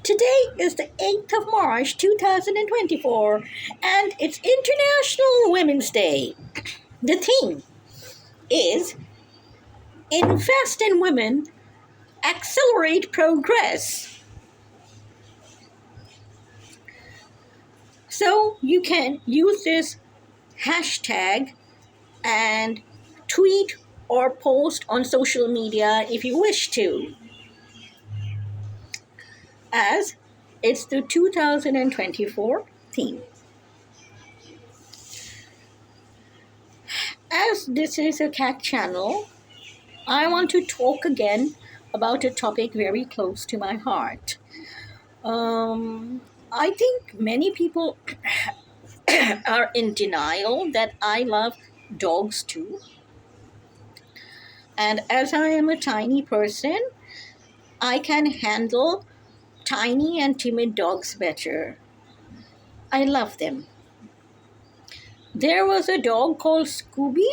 Today is the 8th of March 2024 and it's International Women's Day. The theme is Invest in Women, Accelerate Progress. So you can use this hashtag and tweet or post on social media if you wish to, as it's the 2024 theme. As this is a cat channel, I want to talk again about a topic very close to my heart. I think many people are in denial that I love dogs too. And as I am a tiny person, I can handle tiny and timid dogs better. I love them. There was a dog called Scooby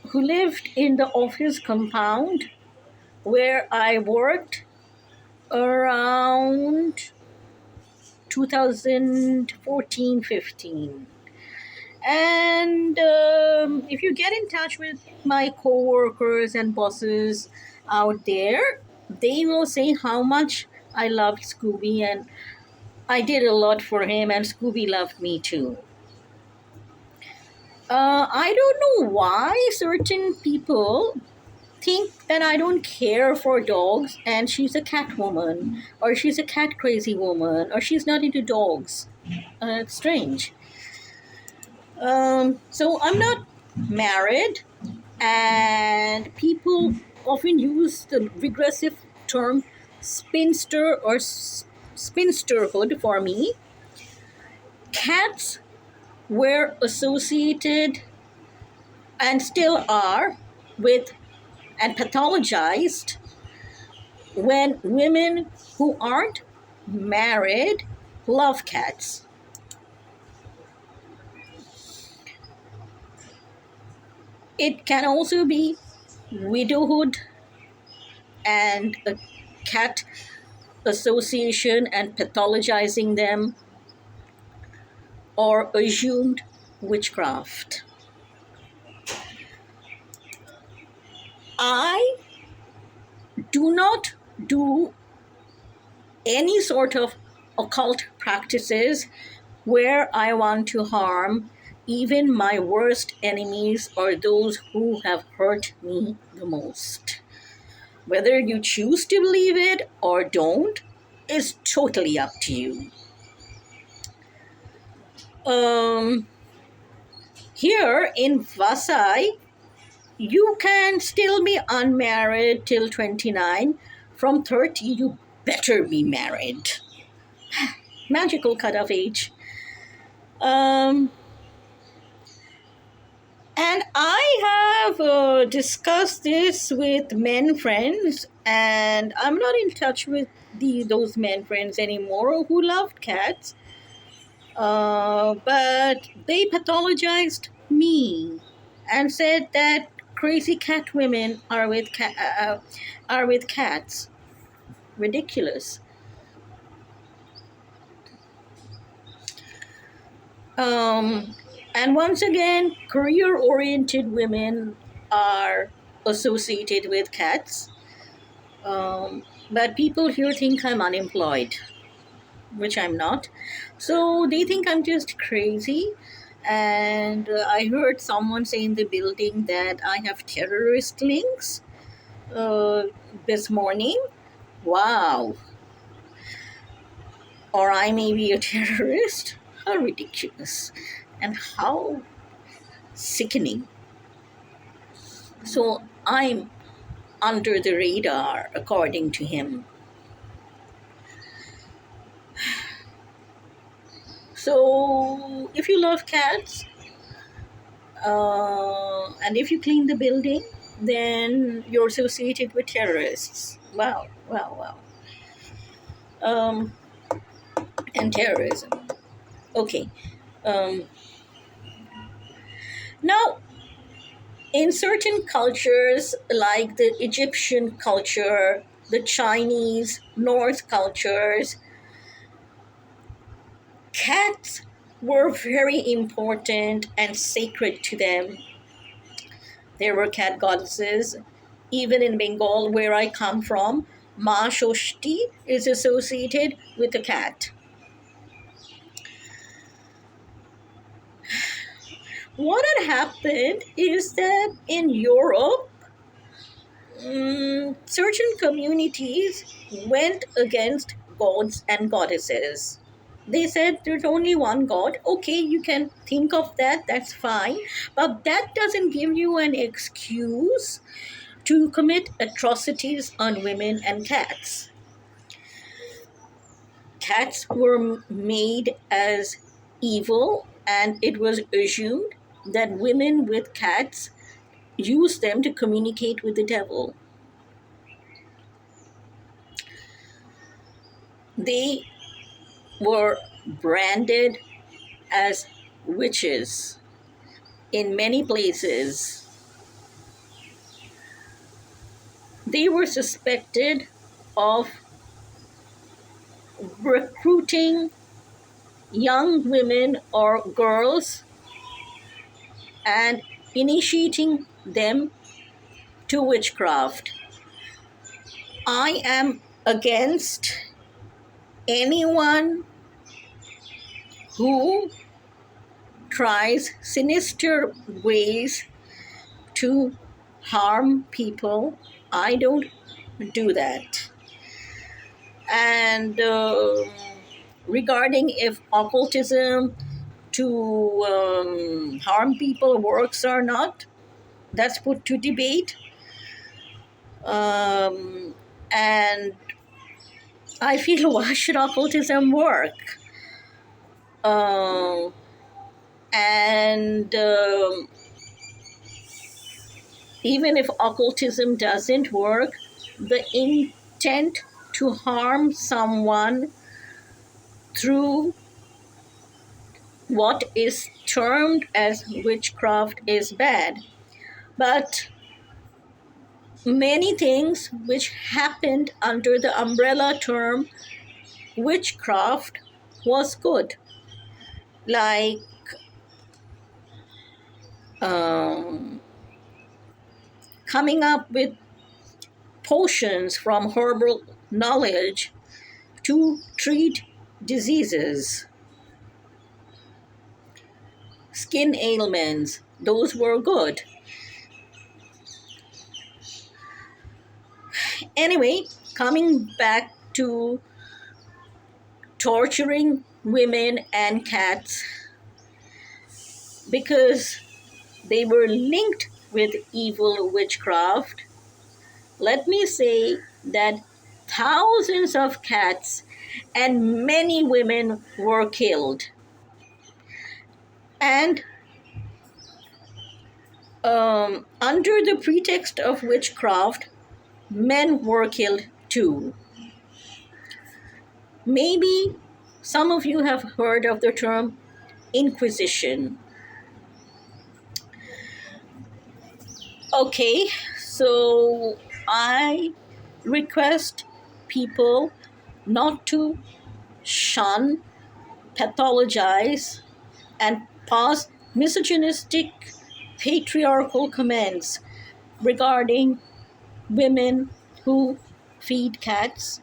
who lived in the office compound where I worked around 2014-15. And if you get in touch with my coworkers and bosses out there, they will say how much I loved Scooby and I did a lot for him, and Scooby loved me too. I don't know why certain people think that I don't care for dogs and she's a cat woman or she's a cat crazy woman or she's not into dogs. It's strange. So I'm not married, and people often use the regressive term spinster or spinsterhood for me. Cats were associated and still are with and pathologized when women who aren't married love cats. It can also be widowhood and a cat association and pathologizing them, or assumed witchcraft. I do not do any sort of occult practices where I want to harm even my worst enemies or those who have hurt me the most. Whether you choose to believe it or don't is totally up to you. Here in Vasai, you can still be unmarried till 29. From 30, you better be married. Magical cutoff age. And I have discussed this with men friends, and I'm not in touch with those men friends anymore who loved cats. But they pathologized me and said that crazy cat women are with cats. Ridiculous. And once again, career-oriented women are associated with cats. But people here think I'm unemployed, which I'm not. So they think I'm just crazy. And I heard someone say in the building that I have terrorist links uh, this morning. Wow. Or I may be a terrorist. How ridiculous. And how sickening. So I'm under the radar, according to him. So if you love cats, and if you clean the building, then you're associated with terrorists. Wow, wow, wow. And terrorism. Okay. Um, Now, in certain cultures, like the Egyptian culture the Chinese, North cultures, cats were very important and sacred to them. There were cat goddesses. Even in Bengal, where I come from, Ma Shoshti is associated with a cat. What had happened is that in Europe, certain communities went against gods and goddesses. They said there's only one God. Okay, you can think of that, that's fine. But that doesn't give you an excuse to commit atrocities on women and cats. Cats were made as evil, and it was assumed that women with cats used them to communicate with the devil. They were branded as witches in many places. They were suspected of recruiting young women or girls and initiating them to witchcraft. I am against anyone who tries sinister ways to harm people. I don't do that. And regarding if occultism to harm people works or not, that's put to debate. And I feel, why should occultism work? Uh, and even if occultism doesn't work, the intent to harm someone through what is termed as witchcraft is bad. But many things which happened under the umbrella term witchcraft was good, like um, coming up with potions from herbal knowledge to treat diseases, skin ailments, those were good. Anyway, coming back to torturing women and cats, because they were linked with evil witchcraft, let me say that thousands of cats and many women were killed. And under the pretext of witchcraft, men were killed too. Maybe some of you have heard of the term Inquisition. Okay, so I request people not to shun, pathologize, and pass misogynistic, patriarchal comments regarding women who feed cats.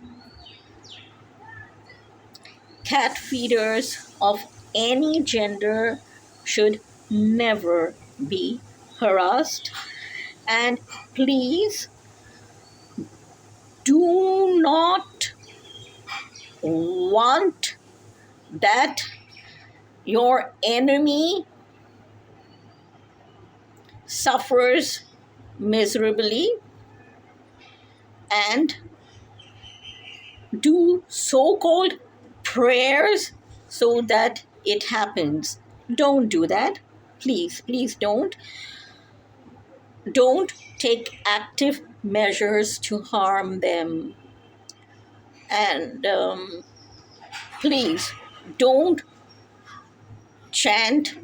Cat feeders of any gender should never be harassed. And please do not want that your enemy suffers miserably, and do so-called prayers so that it happens. Don't do that. Please, please don't. Don't take active measures to harm them. And please don't chant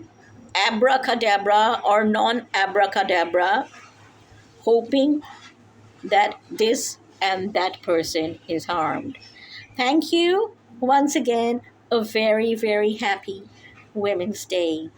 abracadabra or non abracadabra, hoping that this and that person is harmed. Thank you once again. A very, very happy Women's Day.